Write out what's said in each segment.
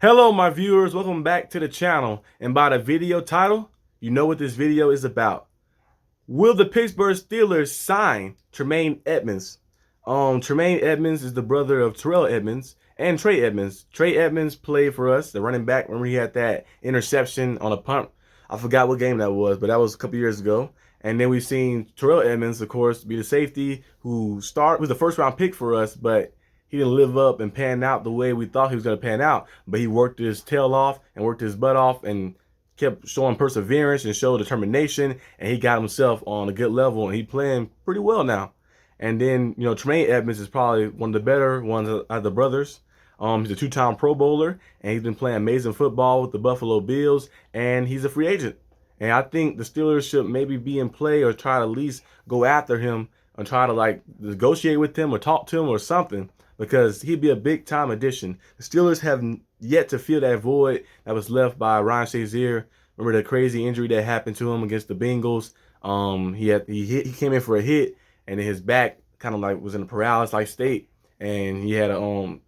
Hello, my viewers. Welcome back to the channel. And by the video title, you know what this video is about. Will the Pittsburgh Steelers sign Tremaine Edmunds? Tremaine Edmunds is the brother of Terrell Edmunds and Trey Edmunds. Trey Edmunds played for us, the running back. Remember he had that interception on a punt. I forgot what game that was, but that was a couple years ago. And then we've seen Terrell Edmunds, of course, be the safety who was the first round pick for us, but he didn't live up and pan out the way we thought he was going to pan out. But he worked his tail off and worked his butt off and kept showing perseverance and showed determination, and he got himself on a good level, and he's playing pretty well now. And then, Tremaine Edmunds is probably one of the better ones out of the brothers. He's a two-time Pro Bowler, and he's been playing amazing football with the Buffalo Bills, and he's a free agent. And I think the Steelers should maybe be in play or try to at least go after him and try to negotiate with him or talk to him or something, because he'd be a big-time addition. The Steelers have yet to fill that void that was left by Ryan Shazier. Remember the crazy injury that happened to him against the Bengals? He came in for a hit, and then his back kind of was in a paralysis-like state, and he had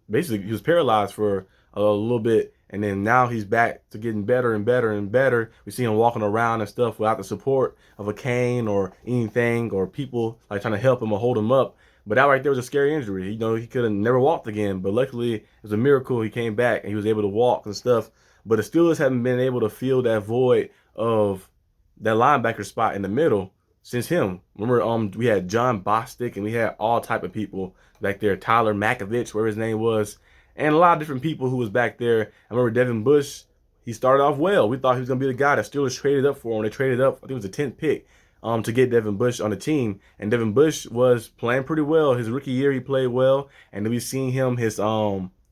basically he was paralyzed for a little bit, and then now he's back to getting better and better and better. We see him walking around and stuff without the support of a cane or anything or people trying to help him or hold him up. But that right there was a scary injury. He could have never walked again. But luckily, it was a miracle he came back and he was able to walk and stuff. But the Steelers haven't been able to fill that void of that linebacker spot in the middle since him. Remember, we had John Bostic and we had all type of people back there. Tyler Makovich, whatever his name was, and a lot of different people who was back there. I remember Devin Bush. He started off well. We thought he was going to be the guy that Steelers traded up for him. They traded up, I think it was a 10th pick, to get Devin Bush on the team. And Devin Bush was playing pretty well. His rookie year, he played well. And then we've seen him his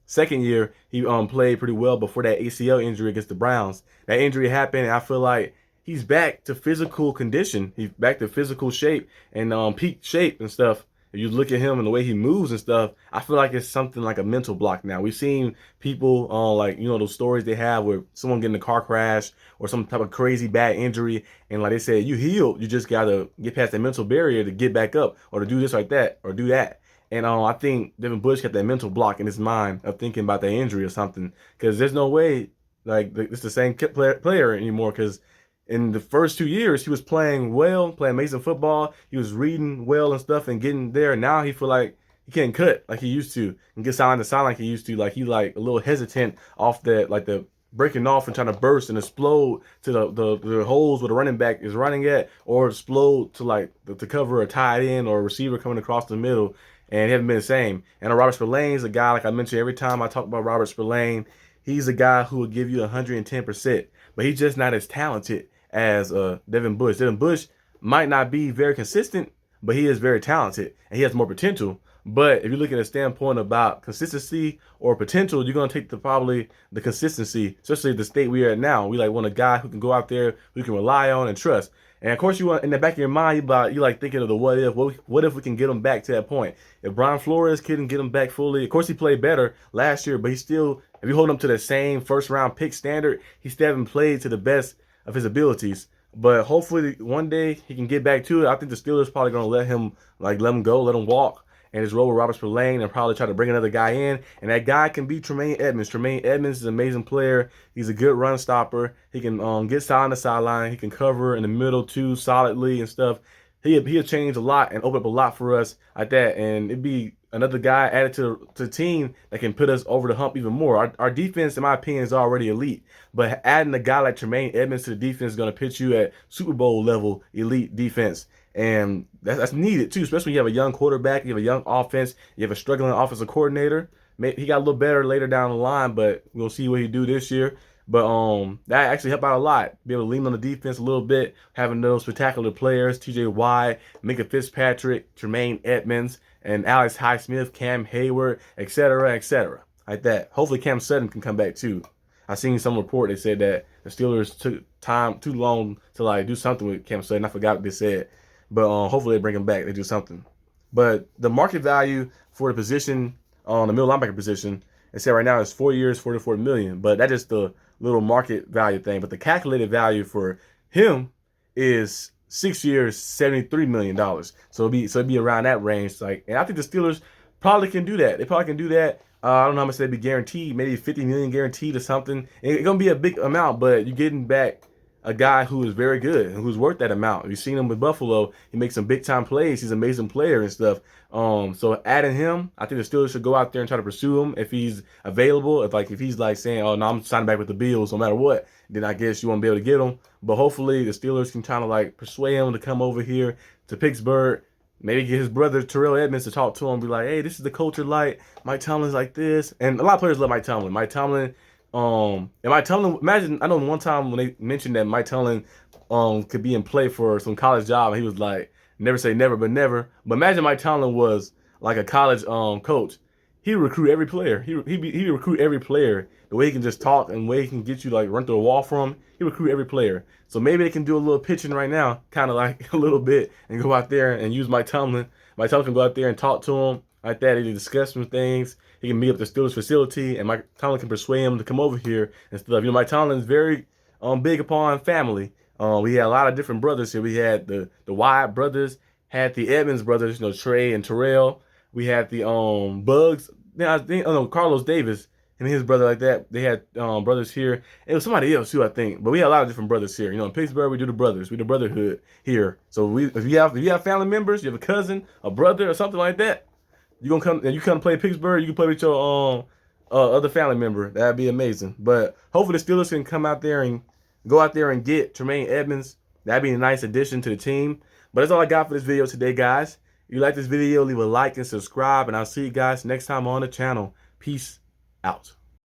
second year, he played pretty well before that ACL injury against the Browns. That injury happened, and I feel like he's back to physical condition. He's back to physical shape and peak shape and stuff. If you look at him and the way he moves and stuff, I feel like it's something like a mental block now. We've seen people those stories they have where someone getting in a car crash or some type of crazy bad injury, and like they said, you healed. You just gotta get past that mental barrier to get back up or to do this like that or do that. And I think Devin Bush got that mental block in his mind of thinking about that injury or something, because there's no way it's the same player anymore, because in the first 2 years, he was playing well, playing amazing football. He was reading well and stuff and getting there. Now he feel like he can't cut like he used to and get sideline to sideline like he used to. Like he a little hesitant off that, the breaking off and trying to burst and explode to the holes where the running back is running at, or explode to to cover a tight end or a receiver coming across the middle. And it hasn't been the same. And Robert Spillane is a guy, like I mentioned every time I talk about Robert Spillane, he's a guy who will give you 110%, but he's just not as talented as Devin Bush. Devin Bush might not be very consistent, but he is very talented and he has more potential. But if you look at a standpoint about consistency or potential, you're gonna take probably the consistency, especially the state we are at now. We want a guy who can go out there, who you can rely on and trust. And of course, you want in the back of your mind, you thinking of the what if. What if we can get him back to that point? If Brian Flores couldn't get him back fully, of course he played better last year, but he still, if you hold him to the same first round pick standard, he still haven't played to the best of his abilities. But hopefully one day he can get back to it. I think the Steelers probably gonna let him go, let him walk, and his role with Robert Spillane, and probably try to bring another guy in. And that guy can be Tremaine Edmunds. Tremaine Edmunds is an amazing player. He's a good run stopper. He can get sideline to sideline. He can cover in the middle too solidly and stuff. He'll change a lot and open up a lot for us like that. And it'd be another guy added to the team that can put us over the hump even more. Our defense, in my opinion, is already elite. But adding a guy like Tremaine Edmunds to the defense is going to put you at Super Bowl level elite defense. And that's needed too, especially when you have a young quarterback, you have a young offense, you have a struggling offensive coordinator. He got a little better later down the line, but we'll see what he do this year. But that actually helped out a lot. Be able to lean on the defense a little bit, having those spectacular players, TJ Watt, Minka Fitzpatrick, Tremaine Edmunds, and Alex Highsmith, Cam Hayward, etc., like that. Hopefully Cam Sutton can come back too. I seen some report that said that the Steelers took too long to do something with Cam Sutton. I forgot what they said. But hopefully they bring him back. They do something. But the market value for the position on the middle linebacker position, they say right now is 4 years, $44 million. But that's just the little market value thing. But the calculated value for him is 6 years, $73 million. So it'd be around that range. And I think the Steelers probably can do that. They probably can do that I don't know how much they'd be guaranteed, maybe 50 million guaranteed or something. It's gonna be a big amount, but you're getting back a guy who is very good and who's worth that amount. You've seen him with Buffalo. He makes some big time plays. He's an amazing player and stuff. So adding him, I think the Steelers should go out there and try to pursue him if he's available. If he's like saying, "Oh no, I'm signing back with the Bills no matter what," then I guess you won't be able to get him. But hopefully the Steelers can kind of like persuade him to come over here to Pittsburgh. Maybe get his brother Terrell Edmunds to talk to him, be like, "Hey, this is the culture like. Mike Tomlin's like this," and a lot of players love Mike Tomlin. Mike Tomlin, and Mike Tomlin. Imagine, I know one time when they mentioned that Mike Tomlin, could be in play for some college job, and he was like, "Never say never, but never." But imagine Mike Tomlin was like a college coach. He recruit every player. He recruit every player. The way he can just talk and the way he can get you like run through a wall from him. He recruit every player. So maybe they can do a little pitching right now, kind of like a little bit, and go out there and use Mike Tomlin. Mike Tomlin can go out there and talk to him like that. He can discuss some things. He can meet up at the Steelers facility, and Mike Tomlin can persuade him to come over here and stuff. You know, Mike Tomlin is very big upon family. We had a lot of different brothers here. We had the Wyatt brothers, had the Edmunds brothers, you know, Trey and Terrell. We had the Bugs. I think, oh no, Carlos Davis and his brother like that. They had brothers here. It was somebody else too, I think. But we had a lot of different brothers here. You know, in Pittsburgh, we do the brothers. We do the brotherhood here. So if you have family members, you have a cousin, a brother, or something like that, you gonna come and you come play Pittsburgh. You can play with your other family member. That'd be amazing. But hopefully the Steelers can come out there and go out there and get Tremaine Edmunds. That'd be a nice addition to the team. But that's all I got for this video today, guys. If you like this video, leave a like and subscribe, and I'll see you guys next time on the channel. Peace out.